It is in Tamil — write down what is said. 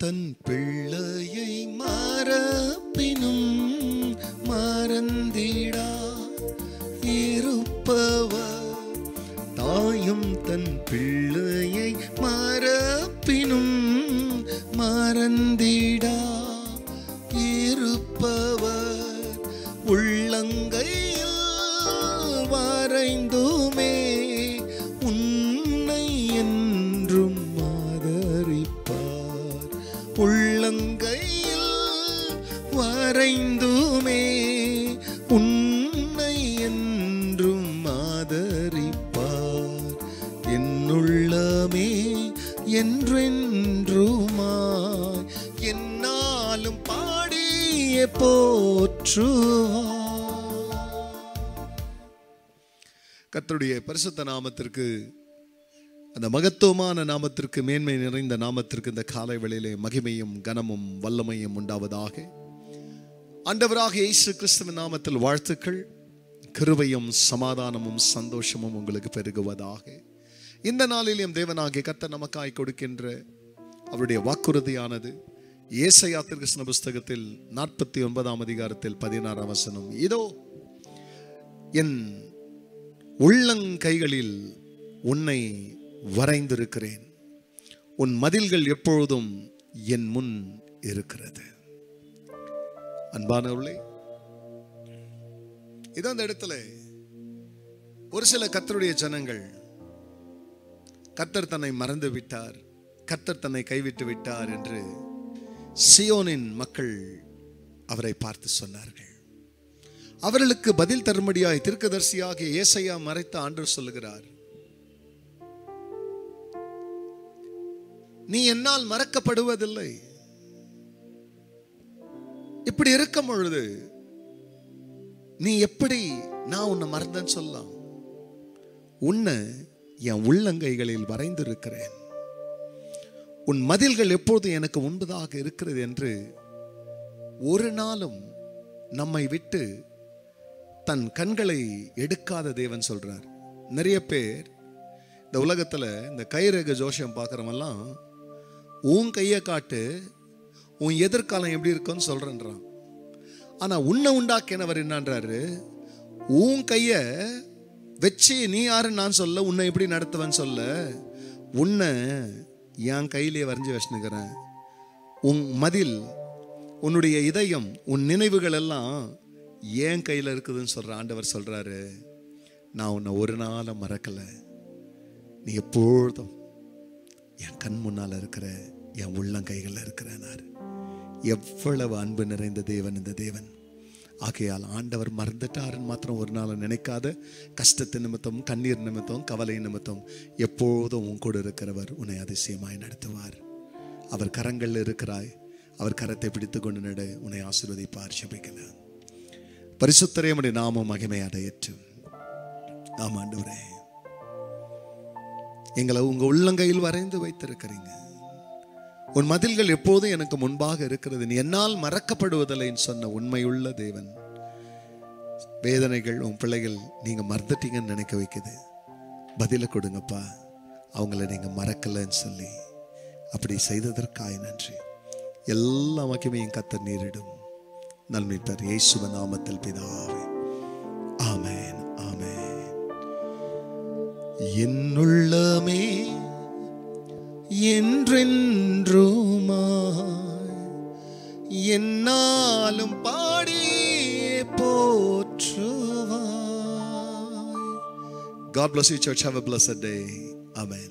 தன் பிள்ளையை மறப்பினும் மறந்திடா இருப்பவர். தாயும் தன் பிள்ளையை மறப்பினும் மறந்திடா இருப்பவர். உள்ளங்கையில் வரைந்துமே உன்னை என்றும் ஆதரிப்பார். உள்ளங்கையில் வரைந்துமே உன்னை என்றும் ஆதரிப்பார். என்னுள்ளமே என்றென்றுமாய் என்னாலும் பாடியே போற்றுவார். கர்த்தருடைய பரிசுத்த நாமத்திற்கு, அந்த மகத்துவமான நாமத்திற்கு, மேன்மை நிறைந்த நாமத்திற்கு இந்த காலை வேளையிலே மகிமையும் கனமும் வல்லமையும் உண்டாவதாக. ஆண்டவராக இயேசு கிறிஸ்துவின் நாமத்தில் வாழ்த்துக்கள். கிருபையும் சமாதானமும் சந்தோஷமும் உங்களுக்கு பெருகுவதாக. இந்த நாளிலும் தேவனாகிய கர்த்தர் நமக்காய் கொடுக்கின்ற அவருடைய வாக்குறுதியானது ஏசாயா தீர்க்கதரிசன புஸ்தகத்தில் 49ஆம் அதிகாரத்தில் 16ஆம் வசனம். இதோ என் உள்ளங்கைகளில் உன்னை வரைந்திருக்கிறேன், உன் மதில்கள் எப்பொழுதும் என் முன் இருக்கிறது. அன்பானவர்களே, இதோ அந்த இடத்துல ஒரு சில கர்த்தருடைய ஜனங்கள் கர்த்தர் தன்னை மறந்து விட்டார், கர்த்தர் தன்னை கைவிட்டு விட்டார் என்று சியோனின் மக்கள் அவரை பார்த்து சொன்னார்கள். அவர்களுக்கு பதில் தரும்படியாய் தீர்க்கதரிசியாக ஏசாயா மறைத்த ஆண்டவர் சொல்லுகிறார், நீ என்னால் மறக்கப்படுவதில்லை. இப்படி இருக்கும் பொழுது நீ எப்படி நான் உன்னை மறந்தேன்னு சொல்லலாம்? உன்னை என் உள்ளங்கைகளில் வரைந்திருக்கிறேன், உன் மதில்கள் எப்போதும் எனக்கு முன்பதாக இருக்கிறது என்று ஒரு நாளும் நம்மை விட்டு தன் கண்களை எடுக்காத தேவன் சொல்றார். நிறைய பேர் இந்த உலகத்தில் இந்த கைரேகை ஜோசியம் பார்க்குறவெல்லாம் உன் கையை காட்டு, உன் எதிர்காலம் எப்படி இருக்குன்னு சொல்றேன்றான். ஆனால் உன்னை உண்டாக்கினவர் என்னன்றாரு, உன் கையை வச்சு நீ யாருன்னு நான் சொல்ல, உன்னை எப்படி நடத்துவேன்னு சொல்ல, உன்னை என் கையிலேயே வரைஞ்சி வச்சுனுக்கிறேன். உன் மதில், உன்னுடைய இதயம், உன் நினைவுகள் எல்லாம் என் கையில் இருக்குதுன்னு சொல்ற ஆண்டவர் சொல்றாரு. நான் உன்னை ஒரு நாளும் மறக்கல, நீ எப்பொழுதும் என் கண் முன்னால் இருக்கிற, என் உள்ளங்கைகளில் இருக்கிறேனார். எவ்வளவு அன்பு நிறைந்த தேவன் இந்த தேவன். ஆகையால் ஆண்டவர் மறந்துட்டாருன்னு மாத்திரம் ஒரு நாள் நினைக்காத. கஷ்டத்தின் நிமித்தம், கண்ணீர் நிமித்தம், கவலை நிமித்தம் எப்போதும் உன் கூட இருக்கிறவர் உன்னை அதிசயமாய் நடத்துவார். அவர் கரங்களில் இருக்கிறாய், அவர் கரத்தை பிடித்து கொண்டு நட, உன்னை ஆசீர்வதிப்பார். ஜெபிக்கலாம். பரிசுத்தரே, உம்முடைய நாமம் மகிமை அடையட்டும். ஆம் ஆண்டவரே, எங்களை உங்க உள்ளங்கையில் வரைந்து வைத்திருக்கிறீங்க. உன் மதில்கள் எப்போதும் எனக்கு முன்பாக இருக்கிறது, நீ என்னால் மறக்கப்படுவதில்லைன்னு சொன்ன உண்மையுள்ள தேவன். வேதனைகள் உன் பிள்ளைகள் நீங்க மறந்துட்டீங்கன்னு நினைக்க வைக்குது. பதில கொடுங்கப்பா, அவங்கள நீங்க மறக்கலன்னு சொல்லி அப்படி செய்ததற்காய் நன்றி. எல்லா மகிமையும் கர்த்தர் நேரிடும். நன்மை பெற இயேசுவின் நாமத்தில் பிதாவே, ஆமென், ஆமென். என்னுள்ளமே என்றென்றுமாய் என்னாலும் பாடியே போற்றுவாய். God bless you, church. Have a blessed day. Amen.